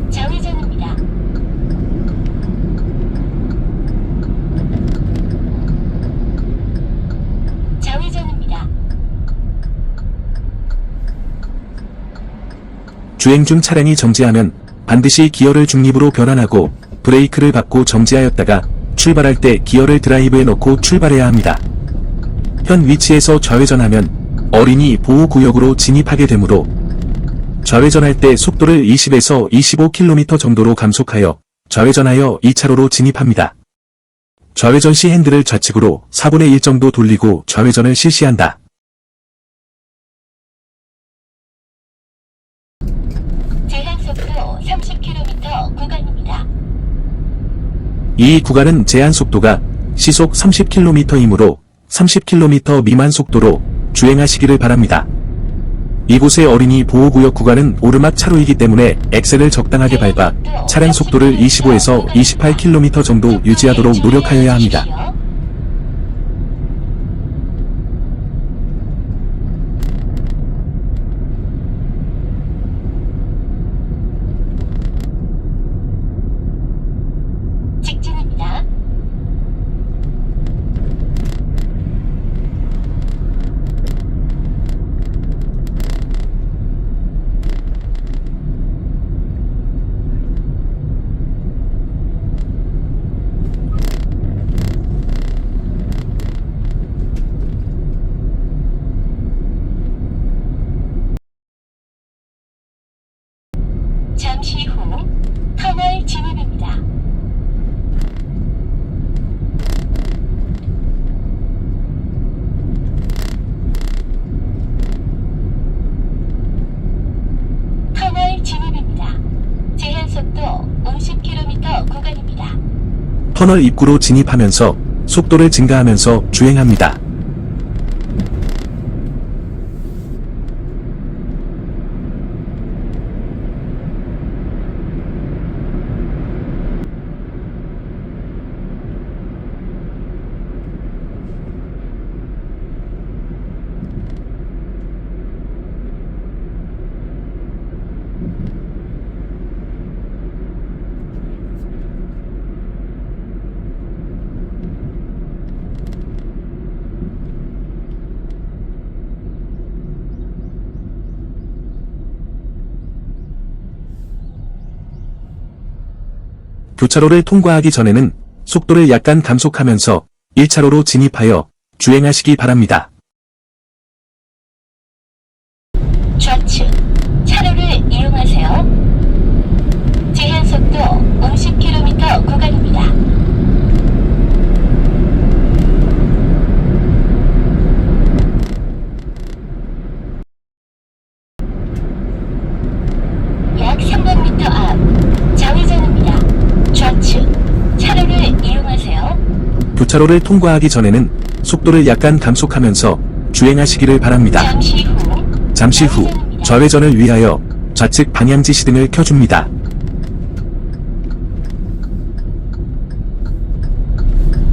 좌회전입니다. 좌회전입니다. 주행 중 차량이 정지하면 반드시 기어를 중립으로 변환하고 브레이크를 밟고 정지하였다가 출발할 때 기어를 드라이브에 넣고 출발해야 합니다. 현 위치에서 좌회전하면 어린이 보호구역으로 진입하게 되므로 좌회전할 때 속도를 20에서 25km 정도로 감속하여 좌회전하여 2차로로 진입합니다. 좌회전 시 핸들을 좌측으로 4분의 1 정도 돌리고 좌회전을 실시한다. 제한속도 30km 구간입니다. 이 구간은 제한 속도가 시속 30km이므로 30km 미만 속도로 주행하시기를 바랍니다. 이곳의 어린이 보호구역 구간은 오르막 차로이기 때문에 엑셀을 적당하게 밟아 차량 속도를 25에서 28km 정도 유지하도록 노력하여야 합니다. 직진입니다. 잠시 후 터널 진입입니다. 터널 진입입니다. 제한속도 50km 구간입니다. 터널 입구로 진입하면서 속도를 증가하면서 주행합니다. 교차로를 통과하기 전에는 속도를 약간 감속하면서 1차로로 진입하여 주행하시기 바랍니다. 좌측 차로를 이용하세요. 제한속도 50km 구간입니다. 약 300m 앞 좌회전입니다. 좌측 차로를 이용하세요. 교차로를 통과하기 전에는 속도를 약간 감속하면서 주행하시기를 바랍니다. 잠시 후 좌회전을 위하여 좌측 방향지시 등을 켜줍니다.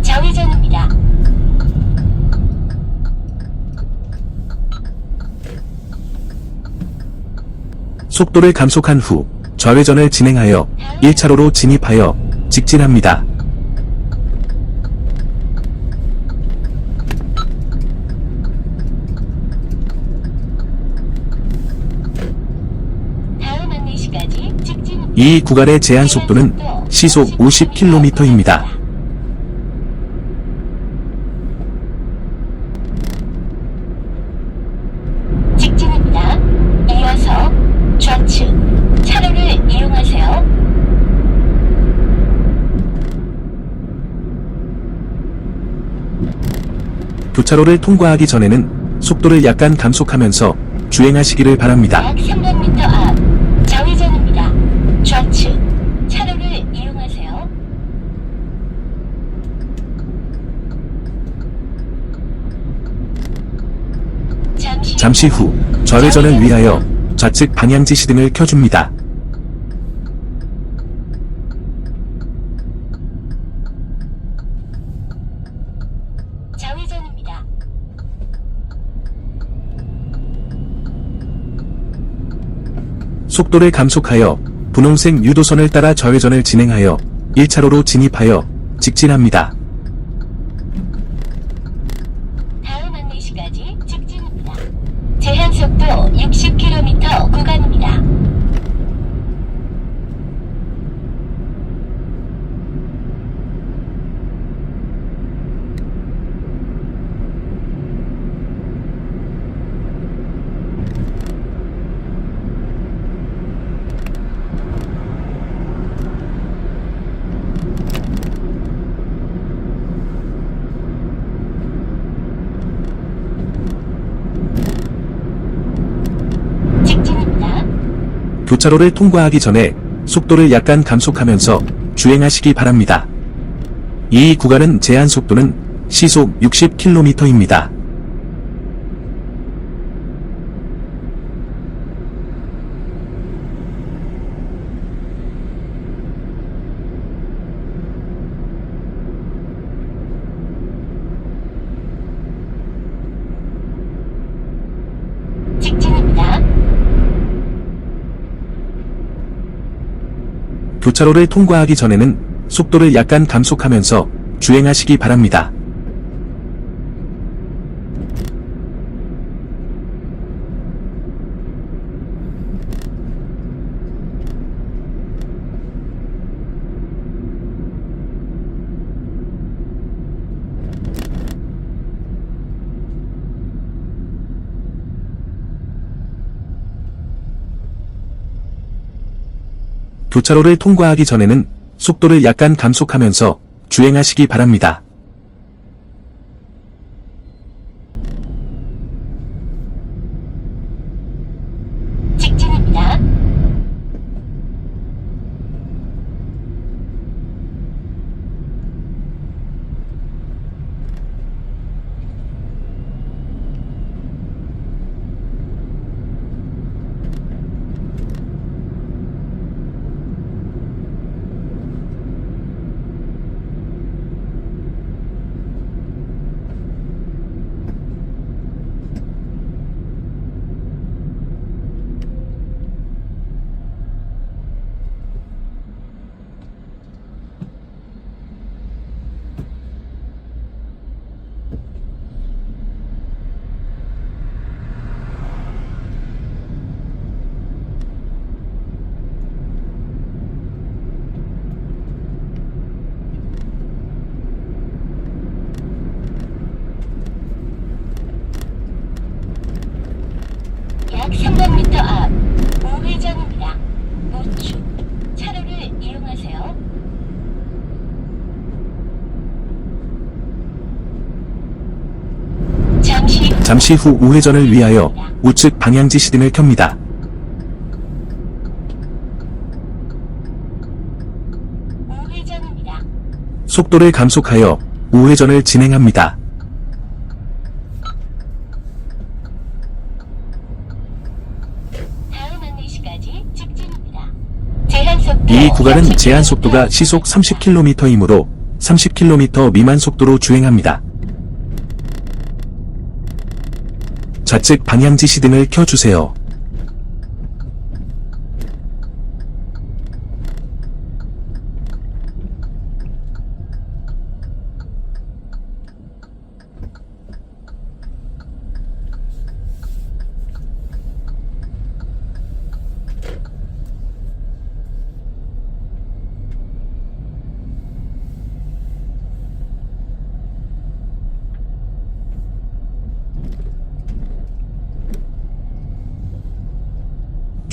좌회전입니다. 속도를 감속한 후 좌회전을 진행하여 1차로로 진입하여 직진합니다. 다음 안내시까지 직진입니다. 이 구간의 제한 속도는 시속 50km입니다. 직진입니다. 이어서 좌측 차로를 이용하세요. 교차로를 통과하기 전에는 속도를 약간 감속하면서 주행하시기를 바랍니다. 약 300m 앞 좌회전입니다. 좌측 차로를 이용하세요. 잠시 후 좌회전을 위하여 좌측 방향지시 등을 켜줍니다. 좌회전입니다. 속도를 감속하여 분홍색 유도선을 따라 좌회전을 진행하여 1차로로 진입하여 직진합니다. 다음 안내시까지 직진입니다. 제한속도 60km 구간입니다. 교차로를 통과하기 전에 속도를 약간 감속하면서 주행하시기 바랍니다. 이 구간은 제한 속도는 시속 60km입니다. 직진입니다. 교차로를 통과하기 전에는 속도를 약간 감속하면서 주행하시기 바랍니다. 교차로를 통과하기 전에는 속도를 약간 감속하면서 주행하시기 바랍니다. 직진입니다. 약 300m 앞 우회전입니다. 우측 차로를 이용하세요. 잠시 후 우회전을 위하여 우측 방향지 시등을 켭니다. 우회전입니다. 속도를 감속하여 우회전을 진행합니다. 다음 안내시까지 직진입니다. 제한 속도 이 구간은 30km. 제한 속도가 시속 30km이므로 30km 미만 속도로 주행합니다. 좌측 방향지 시등을 켜주세요.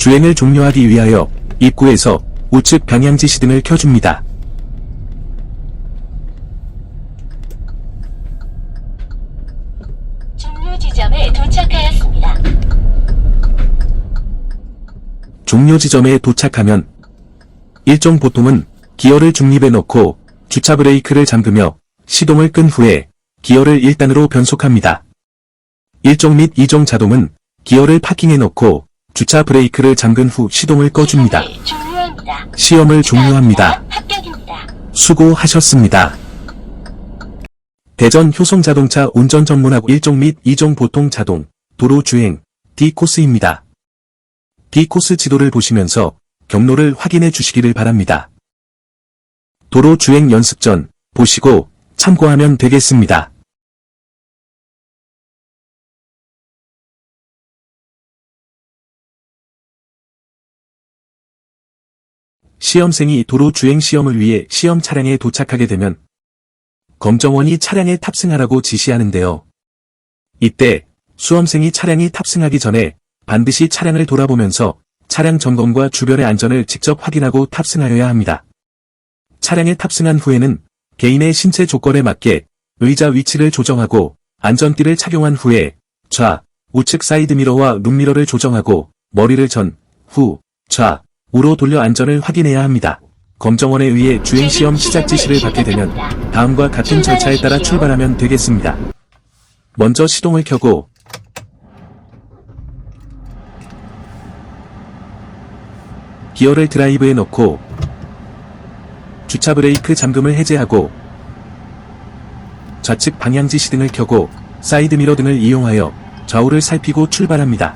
주행을 종료하기 위하여 입구에서 우측 방향지 시등을 켜줍니다. 종료 지점에 도착하였습니다. 종료 지점에 도착하면 일종 보통은 기어를 중립에 넣고 주차 브레이크를 잠그며 시동을 끈 후에 기어를 1단으로 변속합니다. 1종 및 2종 자동은 기어를 파킹에 넣고 주차 브레이크를 잠근 후 시동을 꺼줍니다. 시험을 종료합니다. 합격입니다. 수고하셨습니다. 대전 효성자동차 운전 전문학원 1종 및 2종 보통 자동 도로 주행 D코스입니다. D코스 지도를 보시면서 경로를 확인해 주시기를 바랍니다. 도로 주행 연습 전 보시고 참고하면 되겠습니다. 시험생이 도로 주행 시험을 위해 시험 차량에 도착하게 되면 검정원이 차량에 탑승하라고 지시하는데요. 이때 수험생이 차량이 탑승하기 전에 반드시 차량을 돌아보면서 차량 점검과 주변의 안전을 직접 확인하고 탑승하여야 합니다. 차량에 탑승한 후에는 개인의 신체 조건에 맞게 의자 위치를 조정하고 안전띠를 착용한 후에 좌, 우측 사이드미러와 룸미러를 조정하고 머리를 전, 후, 좌, 우로 돌려 안전을 확인해야 합니다. 검정원에 의해 주행시험 시작 지시를 받게 되면 다음과 같은 절차에 따라 출발하면 되겠습니다. 먼저 시동을 켜고 기어를 드라이브에 넣고 주차 브레이크 잠금을 해제하고 좌측 방향지시 등을 켜고 사이드미러 등을 이용하여 좌우를 살피고 출발합니다.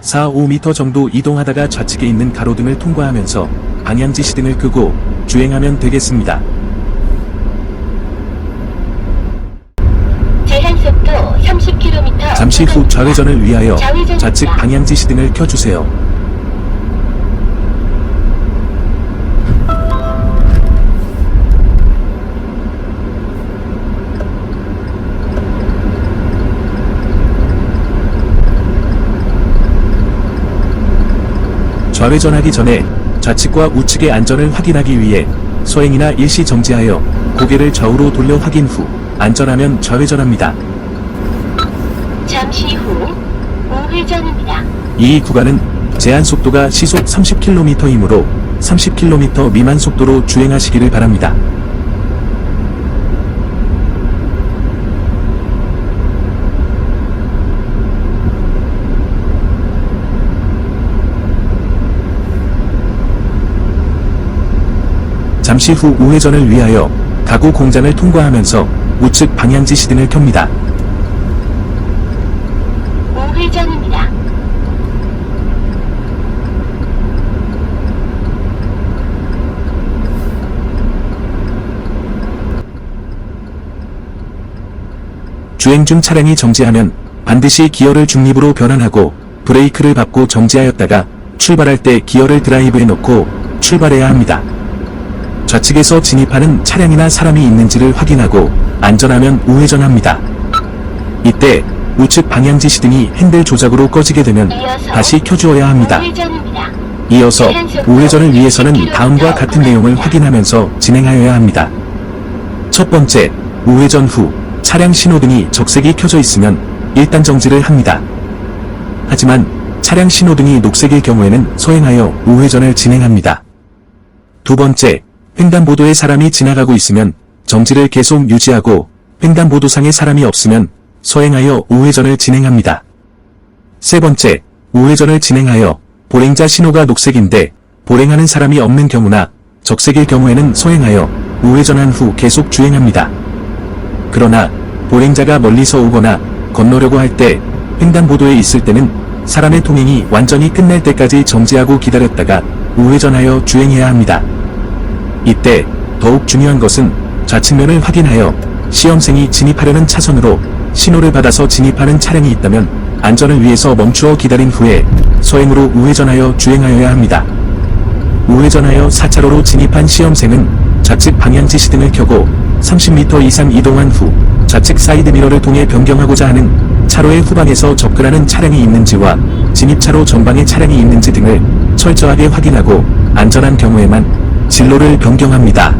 4-5m 정도 이동하다가 좌측에 있는 가로등을 통과하면서 방향지시 등을 끄고 주행하면 되겠습니다. 제한속도 30km. 잠시 후 좌회전을 위하여 좌측 방향지시 등을 켜주세요. 좌회전하기 전에 좌측과 우측의 안전을 확인하기 위해 서행이나 일시 정지하여 고개를 좌우로 돌려 확인 후 안전하면 좌회전합니다. 잠시 후 우회전입니다. 이 구간은 제한 속도가 시속 30km이므로 30km 미만 속도로 주행하시기를 바랍니다. 잠시 후 우회전을 위하여 가구 공장을 통과하면서 우측 방향지시 등을 켭니다. 우회전입니다. 주행 중 차량이 정지하면 반드시 기어를 중립으로 변환하고 브레이크를 밟고 정지하였다가 출발할 때 기어를 드라이브에 넣고 출발해야 합니다. 좌측에서 진입하는 차량이나 사람이 있는지를 확인하고 안전하면 우회전합니다. 이때 우측 방향지시 등이 핸들 조작으로 꺼지게 되면 다시 켜주어야 합니다. 우회전입니다. 이어서 우회전을 위해서는 다음과 같은 내용을 확인하면서 진행하여야 합니다. 첫 번째, 우회전 후 차량 신호등이 적색이 켜져 있으면 일단 정지를 합니다. 하지만 차량 신호등이 녹색일 경우에는 서행하여 우회전을 진행합니다. 두 번째, 횡단보도에 사람이 지나가고 있으면 정지를 계속 유지하고 횡단보도상에 사람이 없으면 서행하여 우회전을 진행합니다. 세 번째, 우회전을 진행하여 보행자 신호가 녹색인데 보행하는 사람이 없는 경우나 적색일 경우에는 서행하여 우회전한 후 계속 주행합니다. 그러나 보행자가 멀리서 오거나 건너려고 할 때 횡단보도에 있을 때는 사람의 통행이 완전히 끝날 때까지 정지하고 기다렸다가 우회전하여 주행해야 합니다. 이때 더욱 중요한 것은 좌측면을 확인하여 시험생이 진입하려는 차선으로 신호를 받아서 진입하는 차량이 있다면 안전을 위해서 멈추어 기다린 후에 서행으로 우회전하여 주행하여야 합니다. 우회전하여 4차로로 진입한 시험생은 좌측 방향지시 등을 켜고 30m 이상 이동한 후 좌측 사이드미러를 통해 변경하고자 하는 차로의 후방에서 접근하는 차량이 있는지와 진입차로 전방에 차량이 있는지 등을 철저하게 확인하고 안전한 경우에만 진로를 변경합니다.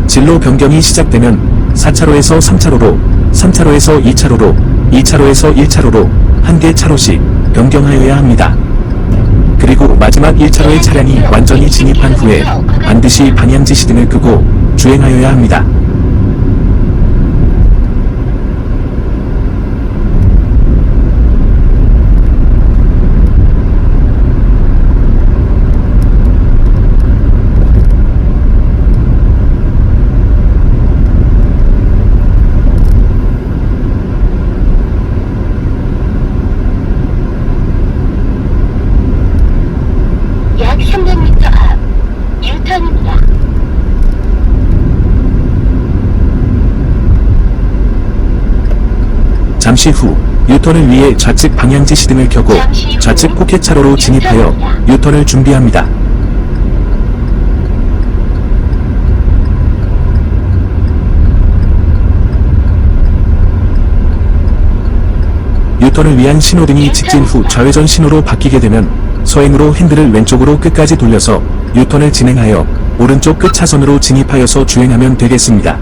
진로 변경이 시작되면 4차로에서 3차로로, 3차로에서 2차로로, 2차로에서 1차로로 한 개 차로씩 변경하여야 합니다. 그리고 마지막 1차로의 차량이 완전히 진입한 후에 반드시 방향지시 등을 끄고 주행하여야 합니다. 약 300m 앞 유턴입니다. 잠시 후 유턴을 위해 좌측 방향지시 등을 켜고 좌측 포켓 차로로 진입하여 유턴을 준비합니다. 유턴을 위한 신호등이 직진 후 좌회전 신호로 바뀌게 되면 서행으로 핸들을 왼쪽으로 끝까지 돌려서 유턴을 진행하여 오른쪽 끝 차선으로 진입하여서 주행하면 되겠습니다.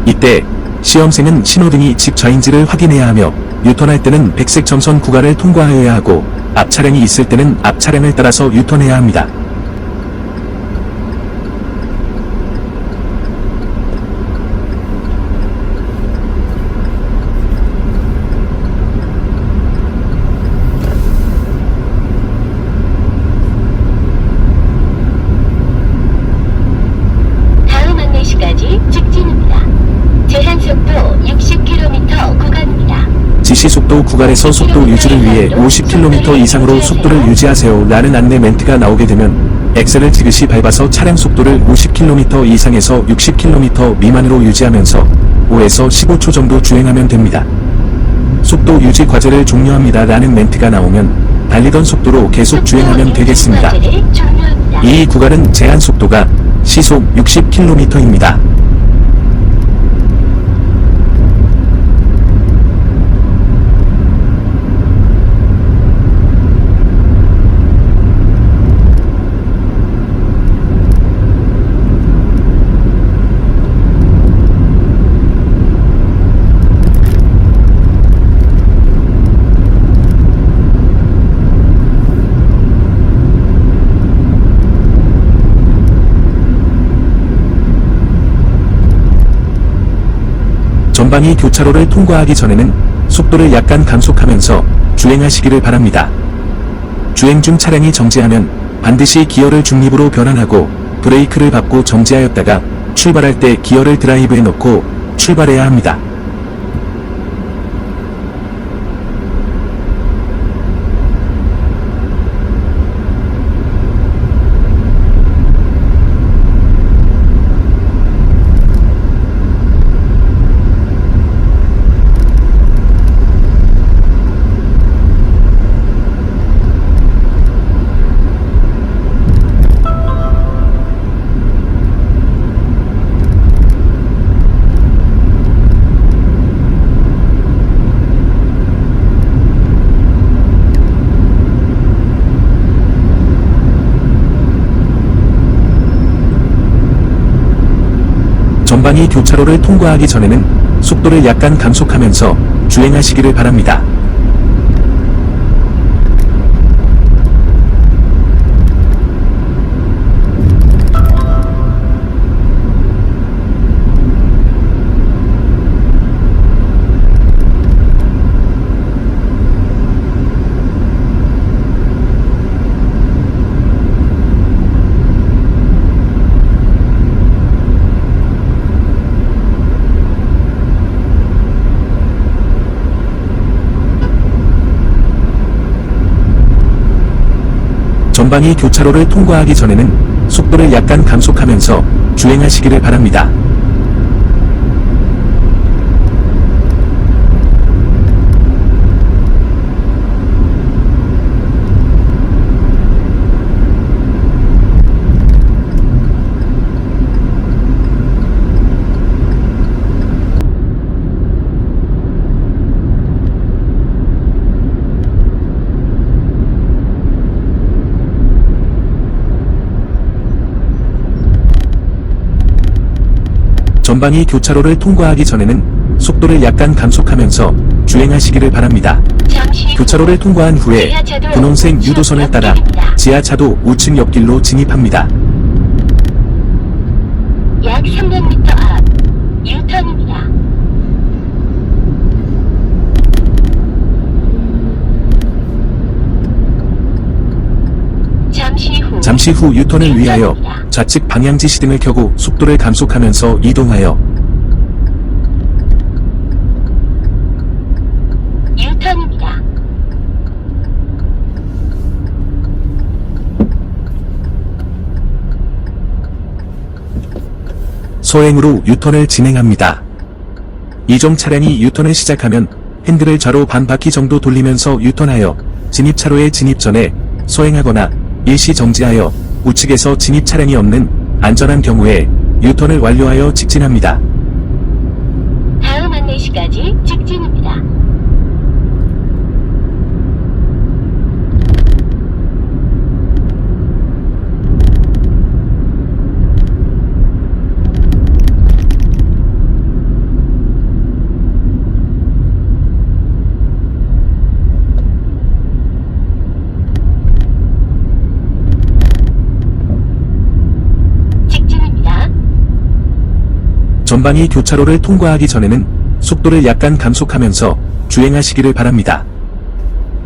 이때 시험생은 신호등이 직좌인지를 확인해야 하며 유턴할 때는 백색 점선 구간을 통과하여야 하고 앞 차량이 있을 때는 앞 차량을 따라서 유턴해야 합니다. 다음 안내시까지 직진입니다. 제한속도 60km 구간입니다. 지시속도 구간에서 속도 유지를 위해 50km 이상으로 속도를 유지하세요 라는 안내 멘트가 나오게 되면 엑셀을 지그시 밟아서 차량 속도를 50km 이상에서 60km 미만으로 유지하면서 5에서 15초 정도 주행하면 됩니다. 속도 유지 과제를 종료합니다 라는 멘트가 나오면 달리던 속도로 계속 주행하면 되겠습니다. 이 구간은 제한 속도가 시속 60km입니다. 전방이 교차로를 통과하기 전에는 속도를 약간 감속하면서 주행하시기를 바랍니다. 주행 중 차량이 정지하면 반드시 기어를 중립으로 변환하고 브레이크를 밟고 정지하였다가 출발할 때 기어를 드라이브에 넣고 출발해야 합니다. 전방이 교차로를 통과하기 전에는 속도를 약간 감속하면서 주행하시기를 바랍니다. 전방이 교차로를 통과하기 전에는 속도를 약간 감속하면서 주행하시기를 바랍니다. 전방이 교차로를 통과하기 전에는 속도를 약간 감속하면서 주행하시기를 바랍니다. 교차로를 통과한 후에 분홍색 유도선을 따라 지하차도 우측 옆길로 진입합니다. 약 300m 앞 유턴입니다. 잠시 후 유턴을 위하여 좌측 방향지시 등을 켜고 속도를 감속하면서 이동하여 유턴입니다. 서행으로 유턴을 진행합니다. 이종 차량이 유턴을 시작하면 핸들을 좌로 반 바퀴 정도 돌리면서 유턴하여 진입차로에 진입 전에 서행하거나 일시 정지하여 우측에서 진입 차량이 없는 안전한 경우에 유턴을 완료하여 직진합니다. 다음 안내시까지 직진입니다. 전방이 교차로를 통과하기 전에는 속도를 약간 감속하면서 주행하시기를 바랍니다.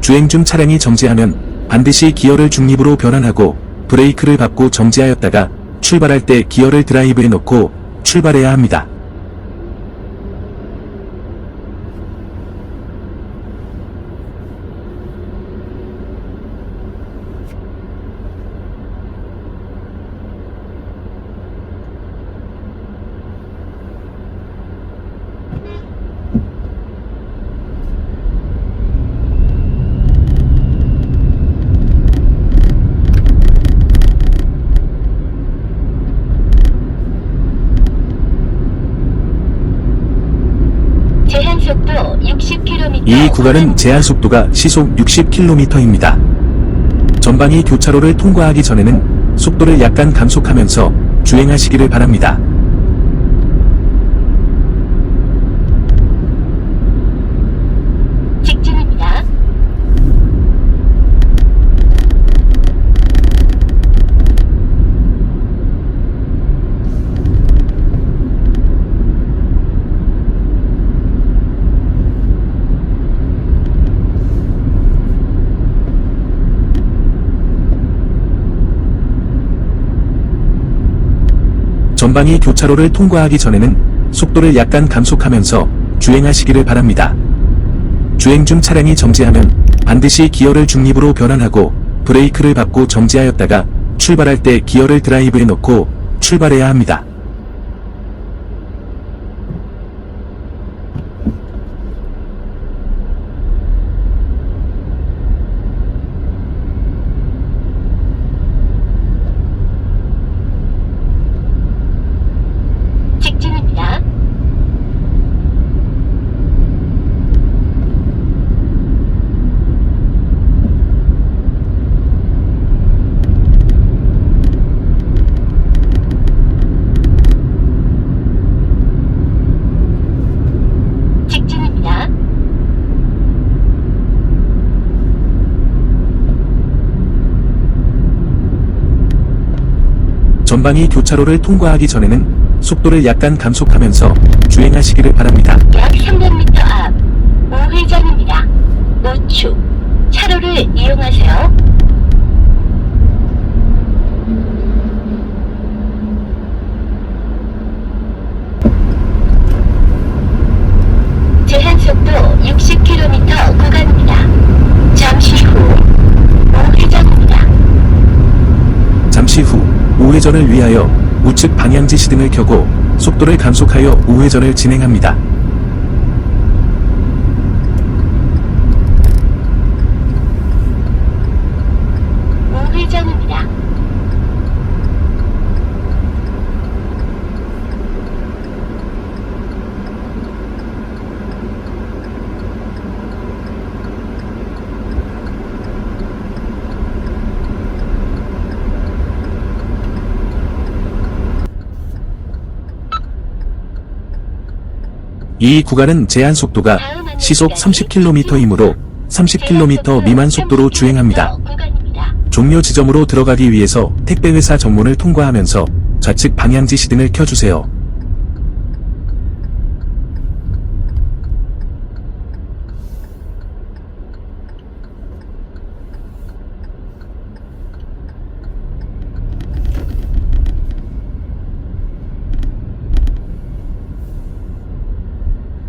주행 중 차량이 정지하면 반드시 기어를 중립으로 변환하고 브레이크를 밟고 정지하였다가 출발할 때 기어를 드라이브에 넣고 출발해야 합니다. 제한속도 60km. 이 구간은 제한속도가 시속 60km입니다. 전방이 교차로를 통과하기 전에는 속도를 약간 감속하면서 주행하시기를 바랍니다. 직진입니다. 전방이 교차로를 통과하기 전에는 속도를 약간 감속하면서 주행하시기를 바랍니다. 주행 중 차량이 정지하면 반드시 기어를 중립으로 변환하고 브레이크를 밟고 정지하였다가 출발할 때 기어를 드라이브에 넣고 출발해야 합니다. 직진입니다. 직진입니다. 전방이 교차로를 통과하기 전에는 속도를 약간 감속하면서 주행하시기를 바랍니다. 약 300m 앞 우회전입니다. 우측 차로를 이용하세요. 제한속도 60km 구간입니다. 잠시 후 우회전입니다. 잠시 후 우회전을 위하여 우측 방향지시 등을 켜고 속도를 감속하여 우회전을 진행합니다. 우회전입니다. 이 구간은 제한 속도가 시속 30km이므로 30km 미만 속도로 주행합니다. 종료 지점으로 들어가기 위해서 택배회사 정문을 통과하면서 좌측 방향지시 등을 켜주세요.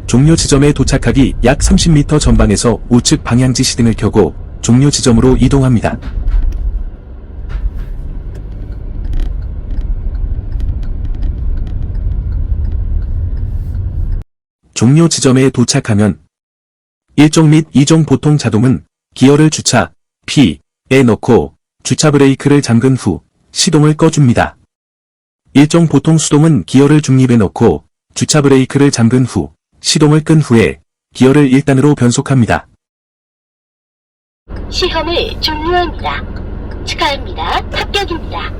종료 지점에 도착하기 약 30m 전방에서 우측 방향지시 등을 켜고 종료 지점으로 이동합니다. 종료 지점에 도착하면 1종 및 2종 보통 자동은 기어를 주차 P에 넣고 주차 브레이크를 잠근 후 시동을 꺼줍니다. 1종 보통 수동은 기어를 중립에 넣고 주차 브레이크를 잠근 후 시동을 끈 후에 기어를 1단으로 변속합니다. 시험을 종료합니다. 축하합니다. 합격입니다.